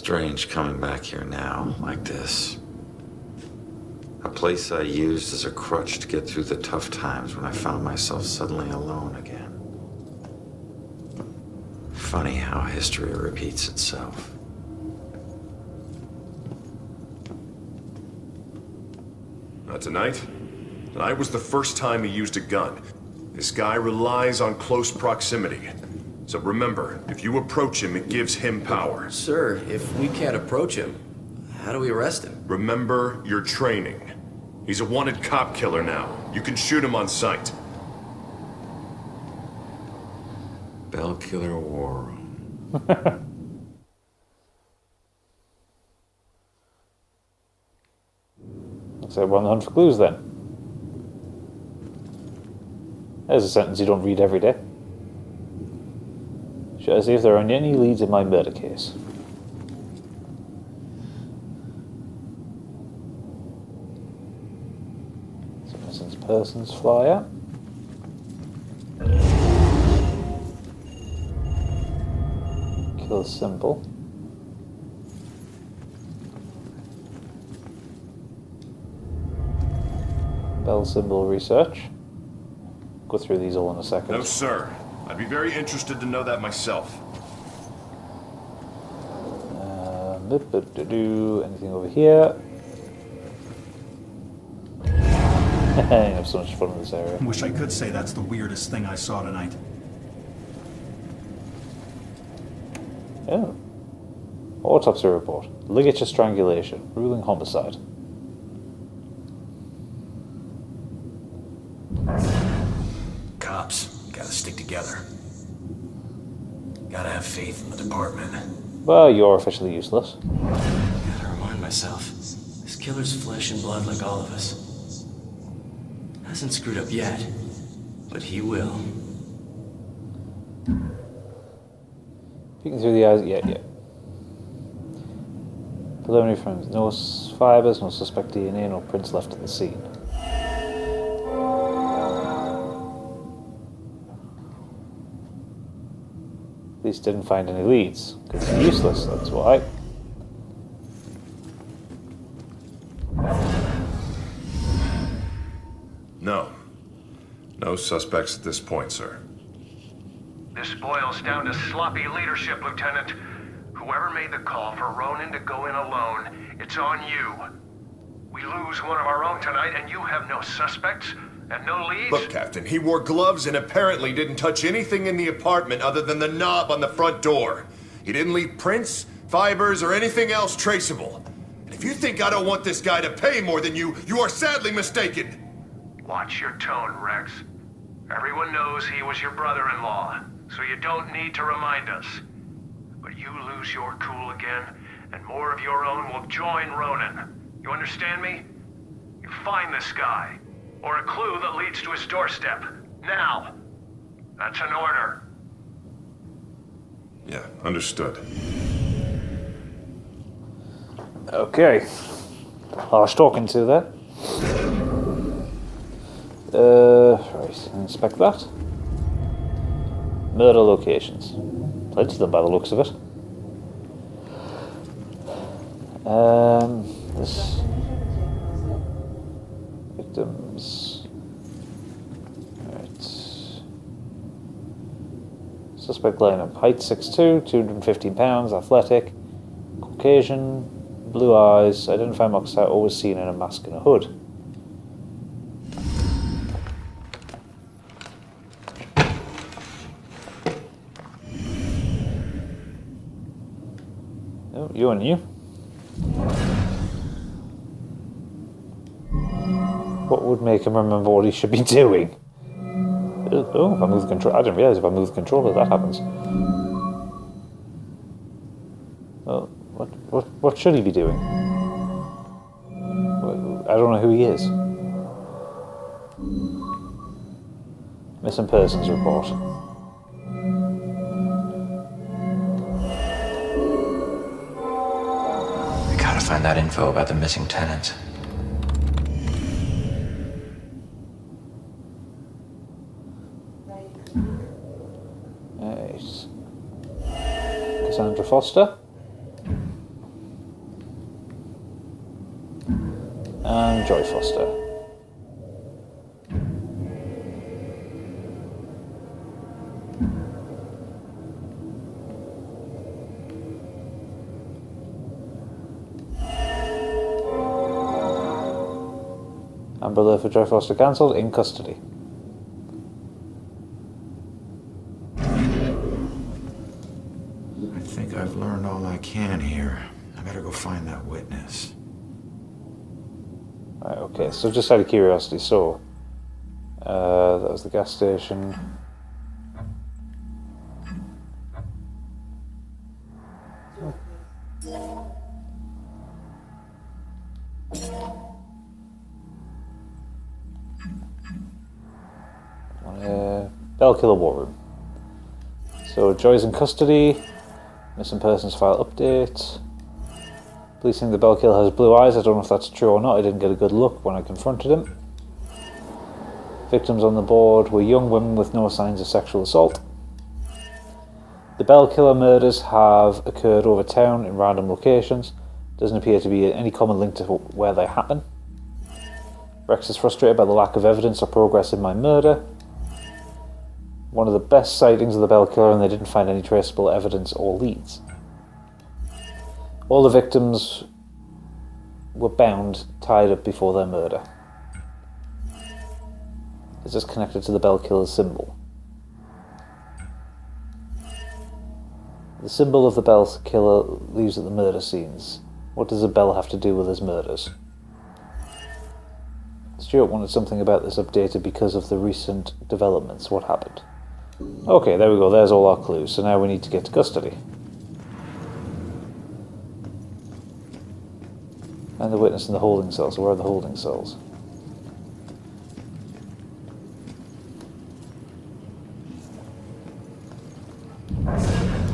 strange coming back here now, like this. A place I used as a crutch to get through the tough times when I found myself suddenly alone again. Funny how history repeats itself. Tonight was the first time he used a gun. This guy relies on close proximity. So remember, if you approach him, it gives him power. Sir, if we can't approach him, how do we arrest him? Remember your training. He's a wanted cop killer now. You can shoot him on sight. Bell Killer War Room. So we're on the hunt for clues then. There's a sentence you don't read every day. Should I see if there are any leads in my murder case? Missing persons flyer. Kill symbol. Bell symbol research. Go through these all in a second. No, sir. I'd be very interested to know that myself. Anything over here? I have so much fun in this area. Wish I could say that's the weirdest thing I saw tonight. Oh. Autopsy report. Ligature strangulation. Ruling homicide. Cops, gotta stick together. Gotta have faith in the department. Well, you're officially useless. Gotta remind myself, this killer's flesh and blood like all of us. Hasn't screwed up yet, but he will. Peeking through the eyes, yeah. Preliminary frames. No fibers, no suspect DNA, no prints left at the scene. Police didn't find any leads, because he's useless, that's why. No suspects at this point, sir. This boils down to sloppy leadership, Lieutenant. Whoever made the call for Ronan to go in alone, it's on you. We lose one of our own tonight, and you have no suspects and no leads? Look, Captain, he wore gloves and apparently didn't touch anything in the apartment other than the knob on the front door. He didn't leave prints, fibers, or anything else traceable. And if you think I don't want this guy to pay more than you, you are sadly mistaken. Watch your tone, Rex. Everyone knows he was your brother-in-law, so you don't need to remind us. But you lose your cool again, and more of your own will join Ronan. You understand me? You find this guy, or a clue that leads to his doorstep. Now! That's an order. Yeah, understood. Okay. Harsh talking to there. Right, inspect that. Murder locations. Plenty of them by the looks of it. This victims. Right. Suspect lineup: height 6'2", 215 pounds, athletic, Caucasian, blue eyes, identified marks are always seen in a mask and a hood. Oh, you and you. What would make him remember what he should be doing? Oh, if I move the control, I didn't realise if I move the controller that happens. Well, what should he be doing? I don't know who he is. Missing persons report. We gotta find that info about the missing tenant. Nice. Cassandra Foster. and Joy Foster. Amber Alert for Joy Foster cancelled, in custody. I think I've learned all I can here. I better go find that witness. Right, okay, so just out of curiosity, so that was the gas station. Bell Killer War Room. So Joy's in custody. Missing persons file update. Police think the Bell Killer has blue eyes. I don't know if that's true or not. I didn't get a good look when I confronted him. Victims on the board were young women with no signs of sexual assault. The Bell Killer murders have occurred over town in random locations. Doesn't appear to be any common link to where they happen. Rex is frustrated by the lack of evidence or progress in my murder. One of the best sightings of the Bell Killer, and they didn't find any traceable evidence or leads. All the victims were bound, tied up before their murder. Is this connected to the Bell Killer's symbol? The symbol of the Bell Killer leaves at the murder scenes. What does the bell have to do with his murders? Stuart wanted something about this updated because of the recent developments. What happened? Okay, there we go. There's all our clues. So now we need to get to custody. And the witness in the holding cells. So where are the holding cells?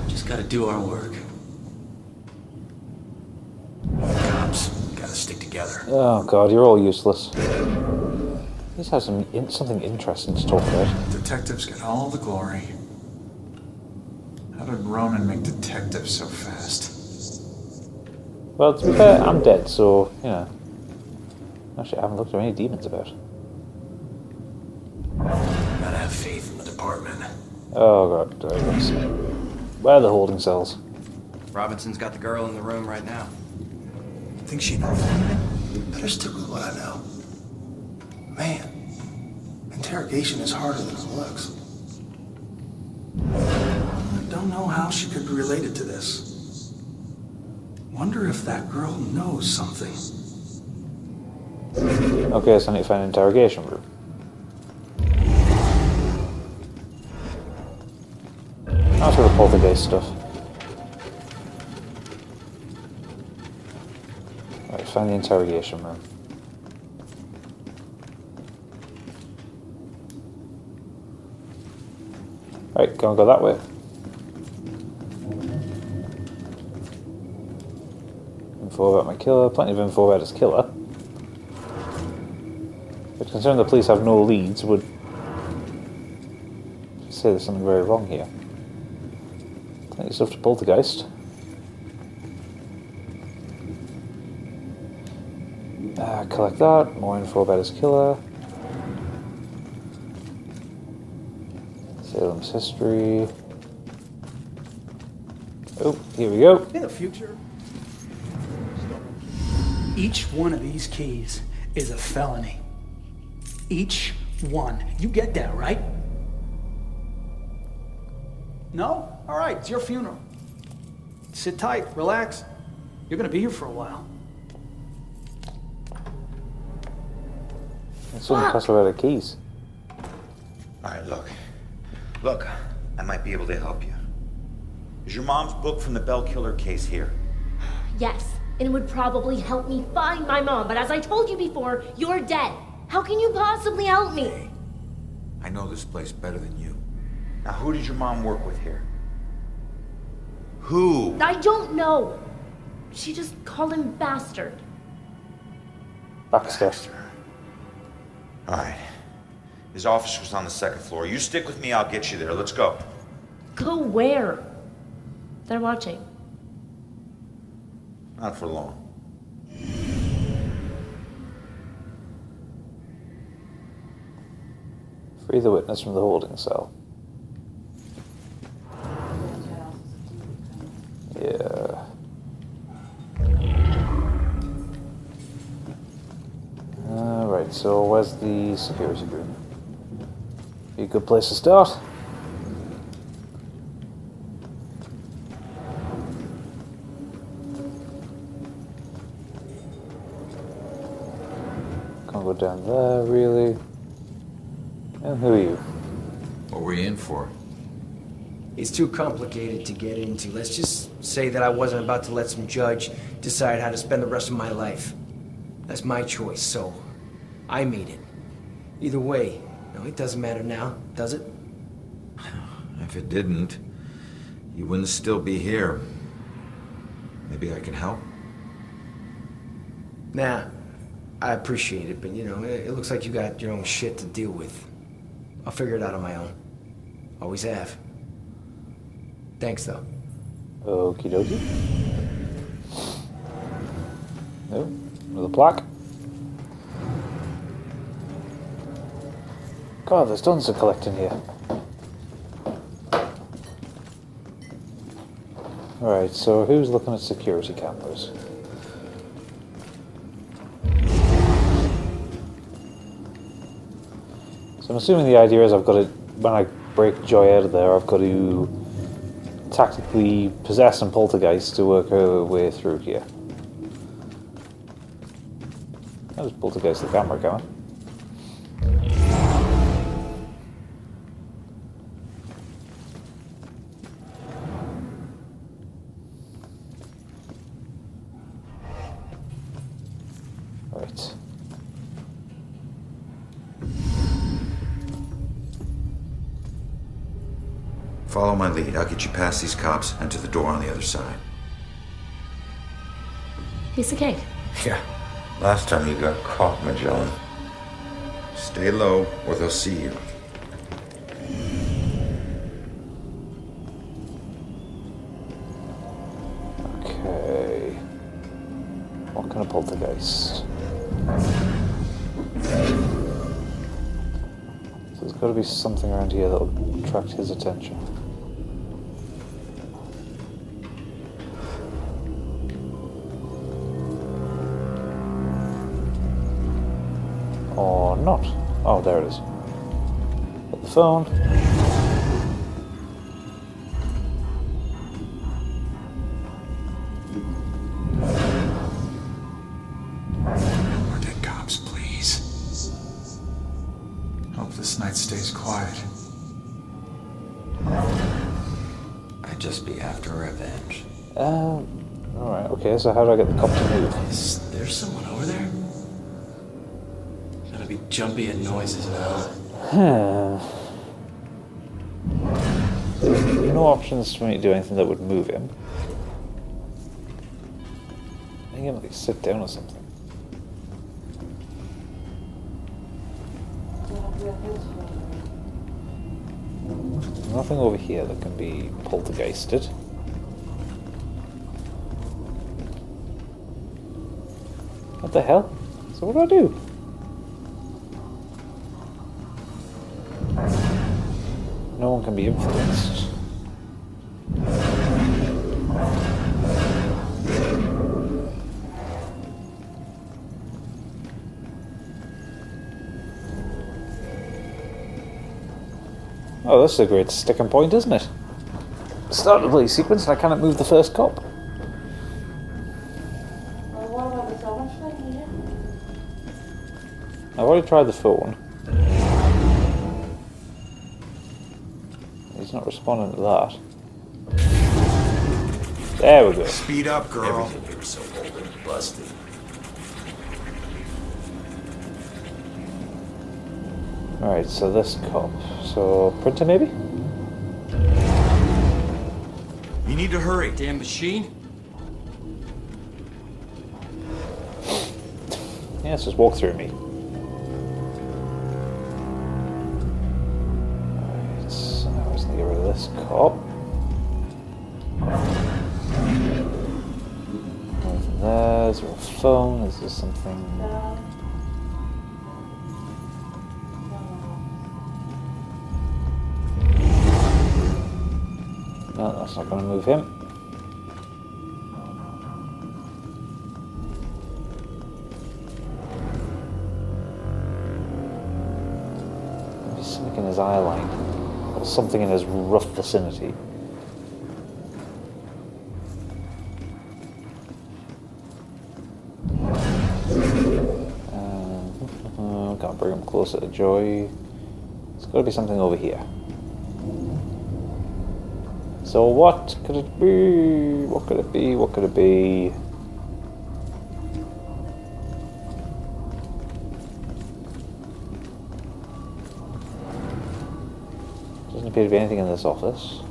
Just gotta do our work. Cops gotta stick together. Oh god, you're all useless. Let's have something interesting to talk about. Detectives get all the glory. How did Ronan make detectives so fast? Well, to be fair, I'm dead, so, you know. Actually, I haven't looked at any demons about. Gotta have faith in the department. Oh god, where are the holding cells? Robinson's got the girl in the room right now. Think she knows anything? Better stick with what I know. Man, interrogation is harder than it looks. I don't know how she could be related to this. Wonder if that girl knows something. Okay, so I need to find an interrogation room. That's for the poltergeist stuff. Right, find the interrogation room. Right, go that way. Info about my killer. Plenty of info about his killer. But considering the police have no leads, would say there's something very wrong here. Plenty of stuff to poltergeist. Collect that. More info about his killer. Salem's history. Oh, here we go. In the future, each one of these keys is a felony. Each one. You get that, right? No? All right, it's your funeral. Sit tight, relax. You're gonna be here for a while. It's something cost about the keys. All right, look, I might be able to help you. Is your mom's book from the Bell Killer case here? Yes, and it would probably help me find my mom, but as I told you before, you're dead. How can you possibly help me? I know this place better than you. Now, who did your mom work with here? Who? I don't know. She just called him bastard. Baxter. All right. His office was on the second floor. You stick with me, I'll get you there. Let's go. Go where? They're watching. Not for long. Free the witness from the holding cell. Yeah. Right, so where's the security room? Be a good place to start. Can't go down there, really. And who are you? What were you in for? It's too complicated to get into. Let's just say that I wasn't about to let some judge decide how to spend the rest of my life. That's my choice, so I made it. Either way, no, it doesn't matter now, does it? If it didn't, you wouldn't still be here. Maybe I can help? Nah, I appreciate it, but you know, it looks like you got your own shit to deal with. I'll figure it out on my own. Always have. Thanks, though. Okie dokie. No, another plaque. God, there's tons to collect in here. Alright, so who's looking at security cameras? So I'm assuming the idea is I've got to, when I break Joy out of there, I've got to tactically possess and poltergeist to work our way through here. I'll just poltergeist the camera, can I? Right. Follow my lead. I'll get you past these cops and to the door on the other side. Piece of cake. Yeah. Last time you got caught, Magellan. Stay low or they'll see you. Okay. What kind of poltergeist? So there's got to be something around here that'll attract his attention. Or not. Oh, there it is. Got the phone. More dead cops, please. Hope this night stays quiet. I'd just be after revenge. Alright, okay, so how do I get the cop to move? Is there someone over there? Gonna be jumpy at noises now. There's no options for me to do anything that would move him. I think him like sit down or something. There's nothing over here that can be poltergeisted. What the hell? So what do I do? No one can be influenced. Oh, this is a great sticking point, isn't it? Start the police sequence and I cannot move the first cop. I've already tried the phone. He's not responding to that. There we go. Speed up, girl. Everything here is so old and busted. Alright, so this cop. So, printer maybe? You need to hurry. Damn machine. Yeah, let's just walk through me. Alright, so now I just need to get rid of this cop. Nothing there. Is there a phone? Is there something? That's not going to move him. Maybe something in his eye line. Or something in his rough vicinity. Can't bring him closer to Joy. There's got to be something over here. So what could it be? What could it be? What could it be? Doesn't appear to be anything in this office.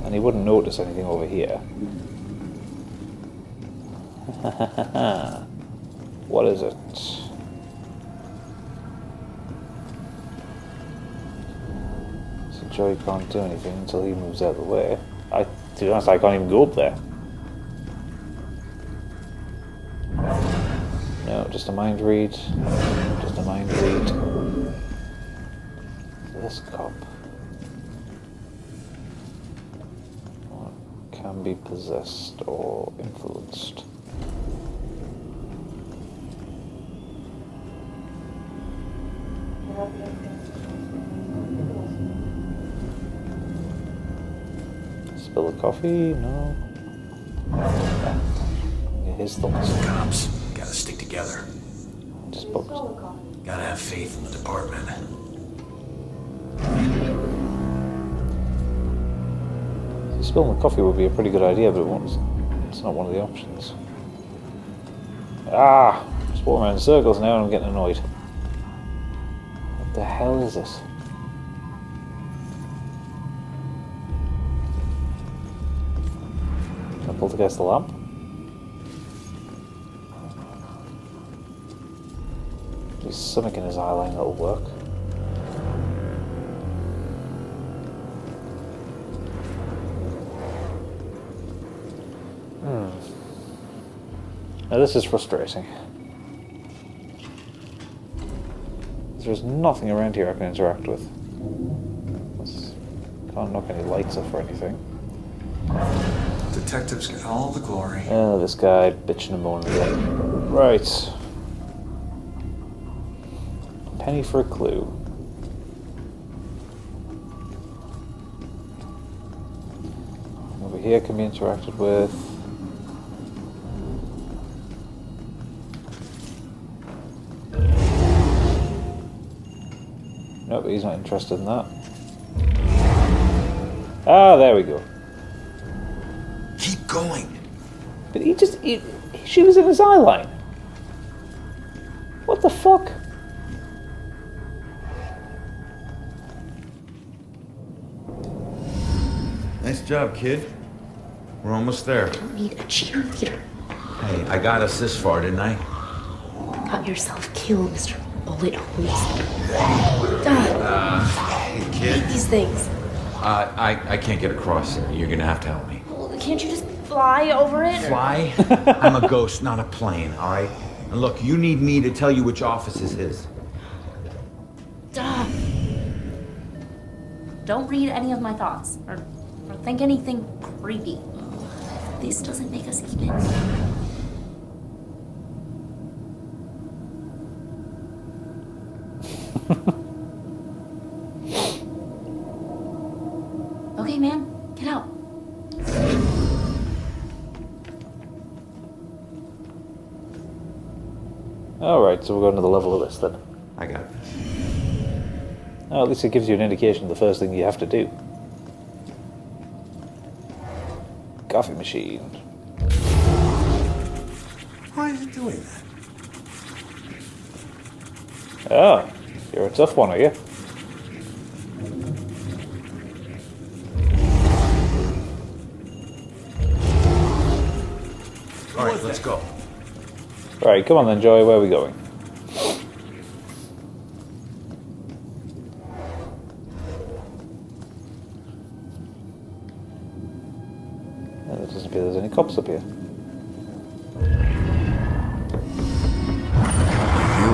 And he wouldn't notice anything over here. What is it? So Joey can't do anything until he moves out of the way. To be honest, I can't even go up there. No, just a mind read. Just a mind read. This cop can be possessed or influenced. Spill of coffee? No. Yeah, his thoughts. Cops gotta stick together. Just books. Gotta have faith in the department. Spilling the coffee would be a pretty good idea, but it's not one of the options. Ah! Just walking around in circles now and I'm getting annoyed. What the hell is this? Can I pull against the lamp? There's something in his eye line that'll work. Now this is frustrating. There's nothing around here I can interact with. Can't knock any lights off or anything. Detectives get all the glory. Oh, this guy bitching and moaning again. Right. Penny for a clue. Over here can be interacted with. Nope, he's not interested in that. Ah, there we go. Keep going. But she was in his eye line. What the fuck? Nice job, kid. We're almost there. I don't need a cheerleader. Hey, I got us this far, didn't I? You got yourself killed, Mr. Bullet Hose. Hey, kid. These things. I can't get across there. You're gonna have to help me. Well, can't you just fly over it? Fly? I'm a ghost, not a plane, all right? And look, you need me to tell you which office is his. Don't read any of my thoughts, or think anything creepy. This doesn't make us even. Okay, man, get out. Alright, so we're going to the level of this then. I got it. Oh, at least it gives you an indication of the first thing you have to do. Coffee machine. Why is he doing that? Oh, you're a tough one, are you? All right, let's go. Right, come on then, Joey, where are we going? It doesn't appear there's any cops up here. Healed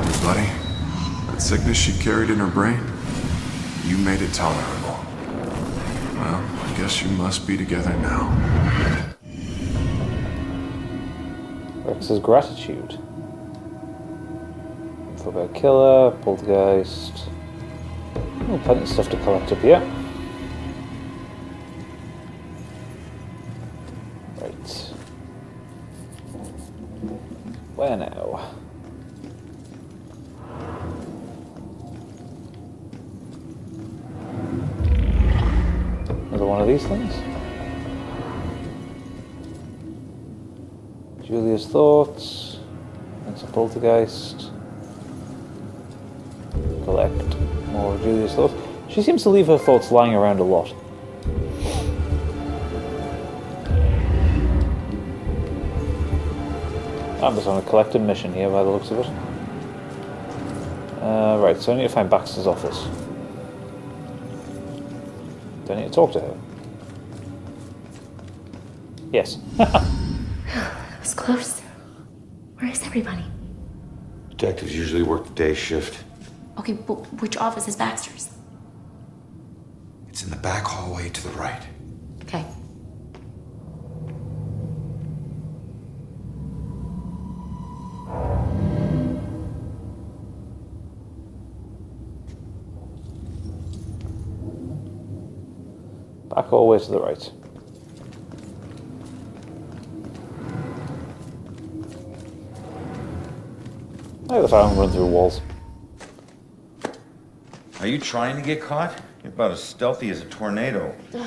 her, buddy. That sickness she carried in her brain, you made it tolerable. Well, I guess you must be together now. Rex's gratitude. Info about killer, poltergeist. Oh, plenty of stuff to collect up here. Right. Where now? Another one of these things. Julia's thoughts. And some poltergeist. Collect more of Julia's thoughts. She seems to leave her thoughts lying around a lot. I'm just on a collective mission here by the looks of it. Right, so I need to find Baxter's office. Do I need to talk to her? Yes. That was close. Where is everybody? Detectives usually work the day shift. Okay, but which office is Baxter's? It's in the back hallway to the right. Okay. Back hallway to the right. I have the phone run through walls. Are you trying to get caught? You're about as stealthy as a tornado. The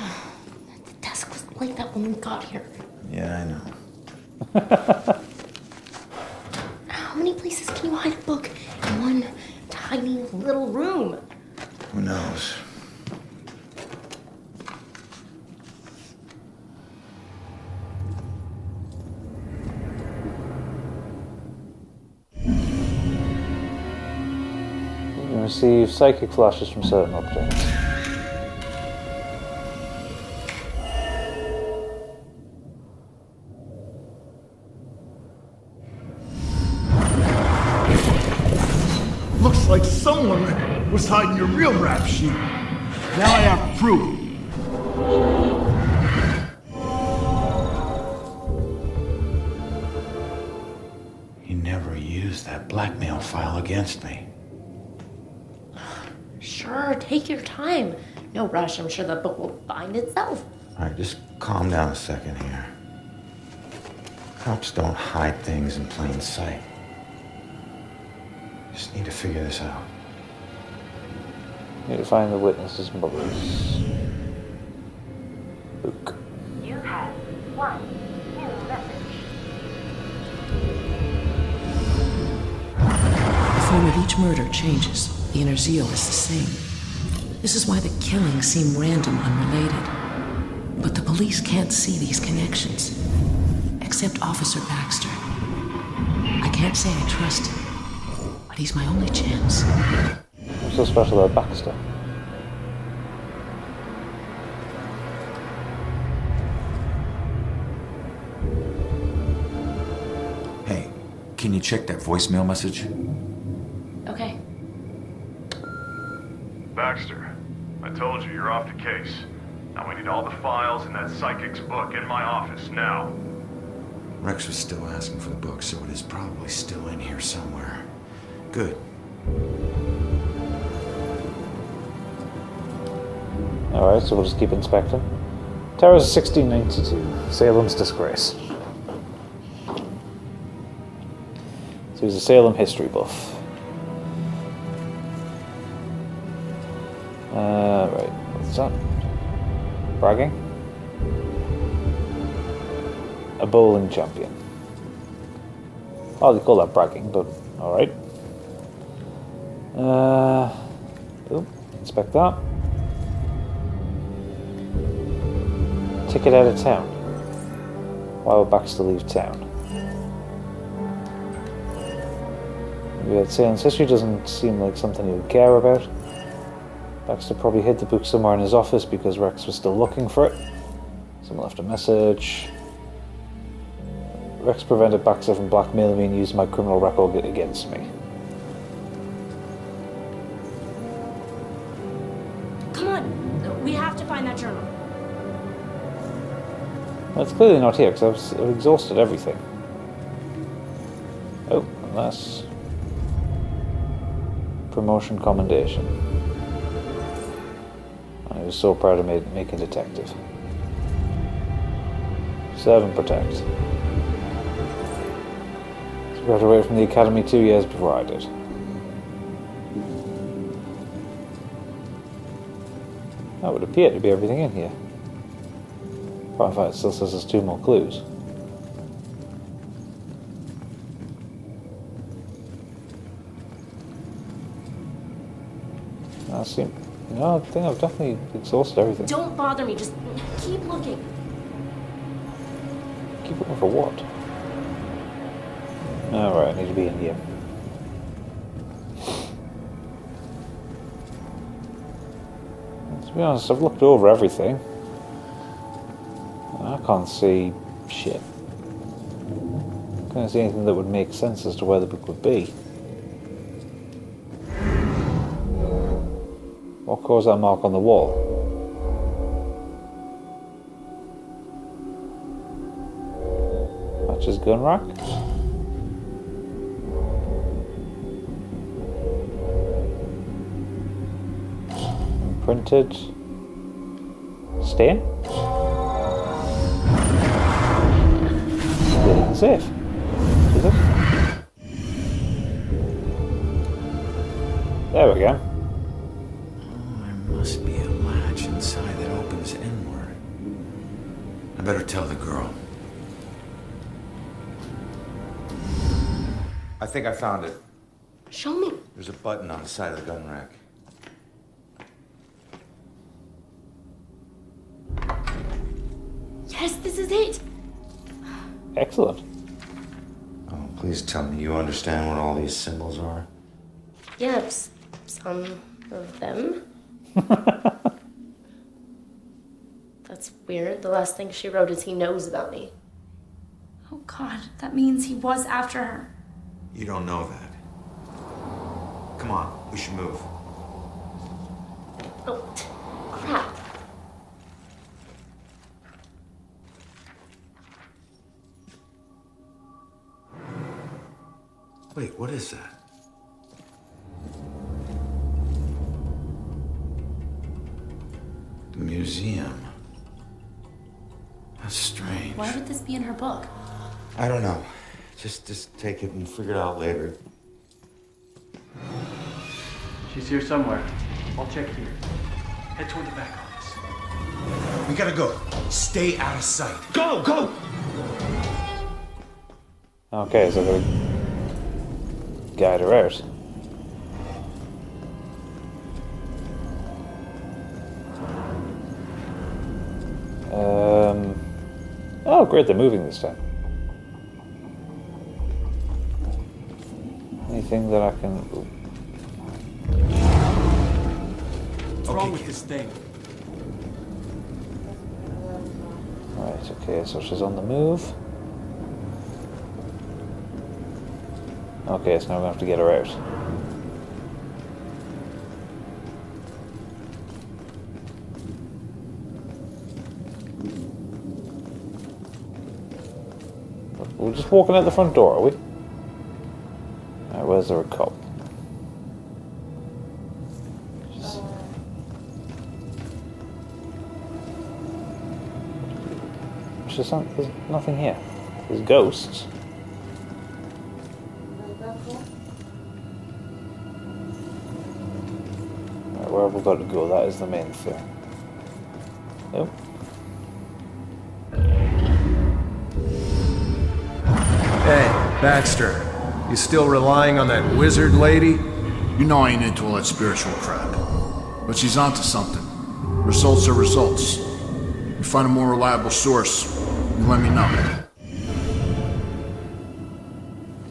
desk was like that when we got here. Yeah, I know. How many places can you hide a book in one tiny little room? Who knows? You can receive psychic flashes from certain objects. Looks like someone was hiding your real rap sheet. Now I have proof. He never used that blackmail file against me. Sure, take your time. No rush, I'm sure the book will find itself. All right, just calm down a second here. Cops don't hide things in plain sight. Just need to figure this out. Need to find the witnesses' mothers. Luke. You have one new message. The form of each murder changes. The inner zeal is the same. This is why the killings seem random, unrelated. But the police can't see these connections. Except Officer Baxter. I can't say I trust him, but he's my only chance. What's so special about Baxter? Hey, can you check that voicemail message? Okay. Baxter, I told you you're off the case. Now we need all the files in that psychic's book in my office, now. Rex was still asking for the book, so it is probably still in here somewhere. Good. Alright, so we'll just keep inspecting. Terra's 1692, Salem's disgrace. So he's a Salem history buff. Right, what's that? Bragging? A bowling champion. Hardly call that bragging, but alright. Inspect that. Ticket out of town. Why would Baxter leave town? Yeah, Salem's history doesn't seem like something he would care about. Baxter probably hid the book somewhere in his office because Rex was still looking for it. Someone left a message. Rex prevented Baxter from blackmailing me and using my criminal record against me. Come on, we have to find that journal. Well, it's clearly not here because I've exhausted everything. Oh, and that's promotion commendation. I was so proud of making detective. Serve and protect. So graduated from the academy 2 years before I did. That would appear to be everything in here. Apart from that, it still says there's 2 more clues. I think I've definitely exhausted everything. Don't bother me, just keep looking. Keep looking for what? Alright, I need to be in here. To be honest, I've looked over everything. I can't see shit. I can't see anything that would make sense as to where the book would be. What caused that mark on the wall? Matches gun rack? Printed stain? Safe. Is it? There we go. There must be a latch inside that opens inward. I better tell the girl. I think I found it. Show me. There's a button on the side of the gun rack. Yes, this is it. Excellent. Oh, please tell me you understand what all these symbols are. Yes, some of them. That's weird. The last thing she wrote is he knows about me. Oh God, that means he was after her. You don't know that. Come on, we should move. Oh, crap. Wait, what is that? The museum. That's strange. Why would this be in her book? I don't know. Just take it and figure it out later. She's here somewhere. I'll check here. Head toward the back office. We gotta go. Stay out of sight. Go! Go! Okay, so they're guide her out. Oh great, they're moving this time. Anything that I can... What's wrong with this thing? Right, okay, so she's on the move. Okay, so now we're going to have to get her out. We're just walking out the front door, are we? Alright, where's there a cop? There's nothing here. There's ghosts. Right, where have we got to go? That is the main thing. Nope. Hey, Baxter. You still relying on that wizard lady? You know I ain't into all that spiritual crap. But she's onto something. Results are results. You find a more reliable source, you let me know.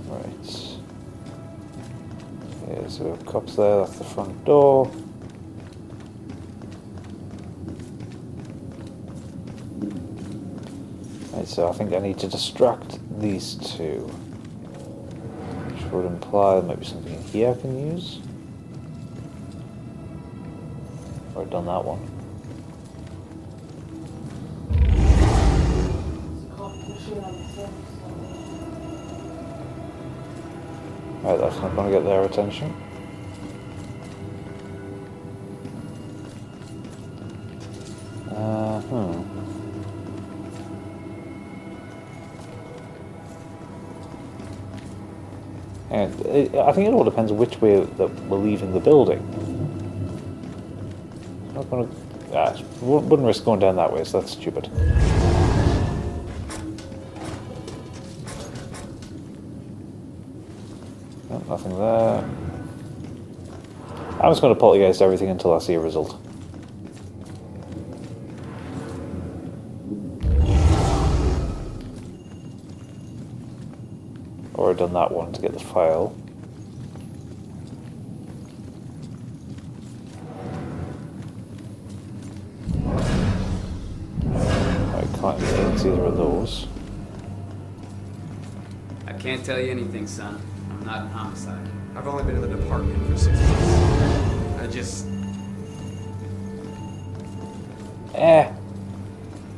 Right. Okay, so we have cops there, that's the front door. Right, so I think I need to distract these two. Which would imply there might be something in here I can use. Or I've done that one. Right, that's not going to get their attention. And I think it all depends which way that we're leaving the building. Not going to. Wouldn't risk going down that way, so that's stupid. No, nothing there. I'm just going to poltergeist everything until I see a result. Or I've done that one to get the file. I can't experience either of those. I can't tell you anything, son. I'm not in homicide. I've only been in the department for 6 months. I just...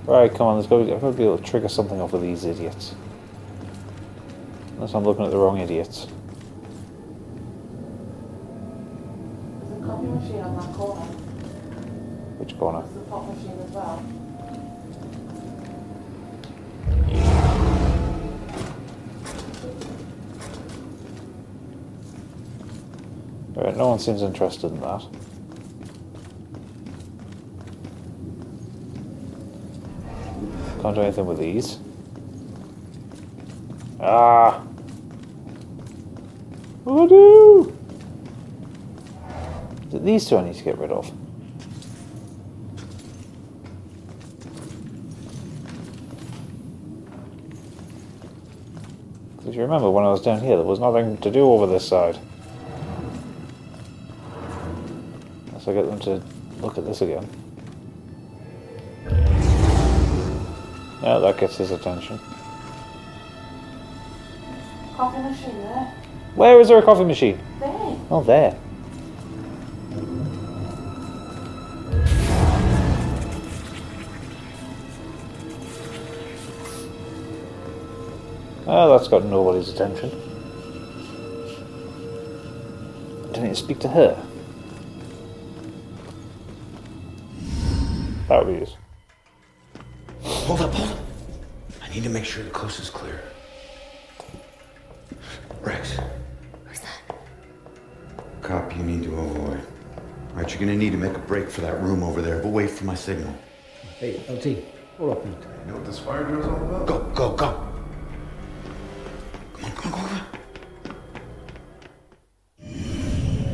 Right, come on, I've got to be able to trigger something off of these idiots. Unless I'm looking at the wrong idiots. There's a copy machine on that corner. Which corner? There's a pop machine as well. Alright, no one seems interested in that. Can't do anything with these. Ah! What do I do? Is it these two I need to get rid of? Because you remember when I was down here, there was nothing to do over this side. Unless I get them to look at this again. Yeah, that gets his attention. Coffee machine there. Where is there a coffee machine? There. Oh, there. Oh, that's got nobody's attention. Do I need to speak to her? That would be useful. Hold up. I need to make sure the coast is clear. Rex. Who's that? Cop you need to avoid. Alright, you're gonna need to make a break for that room over there, but wait for my signal. Hey, LT, hold up. You know what this fire drill's all about? Go. Come on.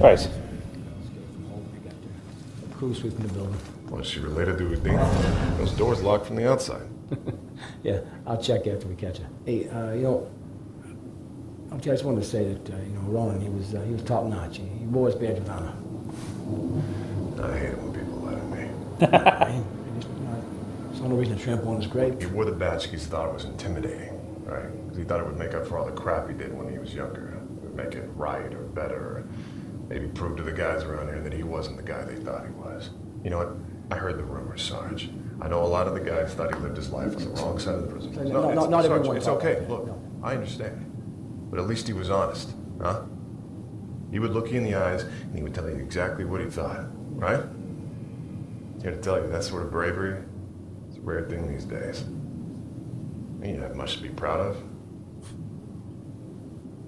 Right. Crew sweeping the building. Well, is she related to Udine? Those doors locked from the outside. Yeah, I'll check after we catch her. Hey, I just wanted to say that, Ronan, he was top notch. He wore his badge of honor. I hate it when people lie to me. There's no reason to trample on his grave. He wore the badge because he thought it was intimidating, right? Because he thought it would make up for all the crap he did when he was younger. It would make it right or better, or maybe prove to the guys around here that he wasn't the guy they thought he was. You know what? I heard the rumors, Sarge. I know a lot of the guys thought he lived his life on the wrong side of the prison. Not Sarge, everyone. it's okay. Look, I understand. But at least he was honest, huh? He would look you in the eyes and he would tell you exactly what he thought, right? Here to tell you, that sort of bravery is a rare thing these days. And you didn't have much to be proud of.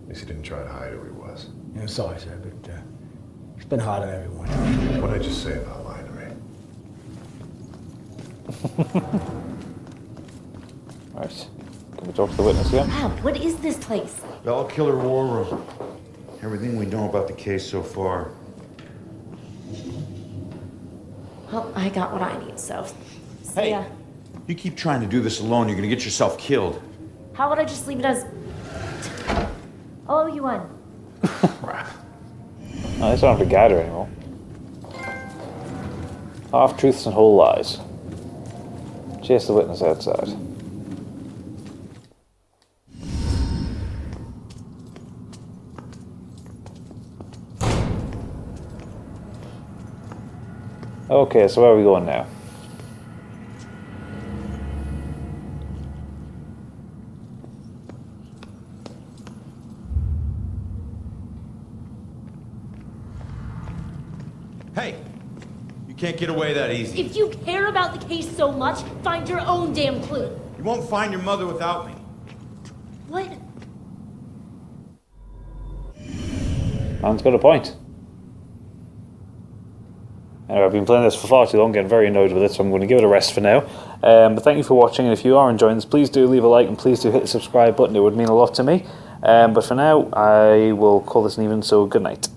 At least he didn't try to hide who he was. Yeah, sorry, sir, but it's been hard on everyone. What did I just say about lying to me? Right. Can we talk to the witness again? Wow, what is this place? Bell Killer War Room. Everything we know about the case so far. Well, I got what I need, so. Hey, yeah. you keep trying to do this alone, you're gonna get yourself killed. How would I just leave it as. I'll owe you one. No, I don't have to guide her anymore. Half-truths and whole lies. Chase the witness outside. Okay, so where are we going now? Hey, you can't get away that easy. If you care about the case so much, find your own damn clue. You won't find your mother without me. What? Man's got a point. Anyway, I've been playing this for far too long, getting very annoyed with it, so I'm going to give it a rest for now. But thank you for watching, and if you are enjoying this, please do leave a like, and please do hit the subscribe button. It would mean a lot to me. But for now, I will call this an evening, so good night.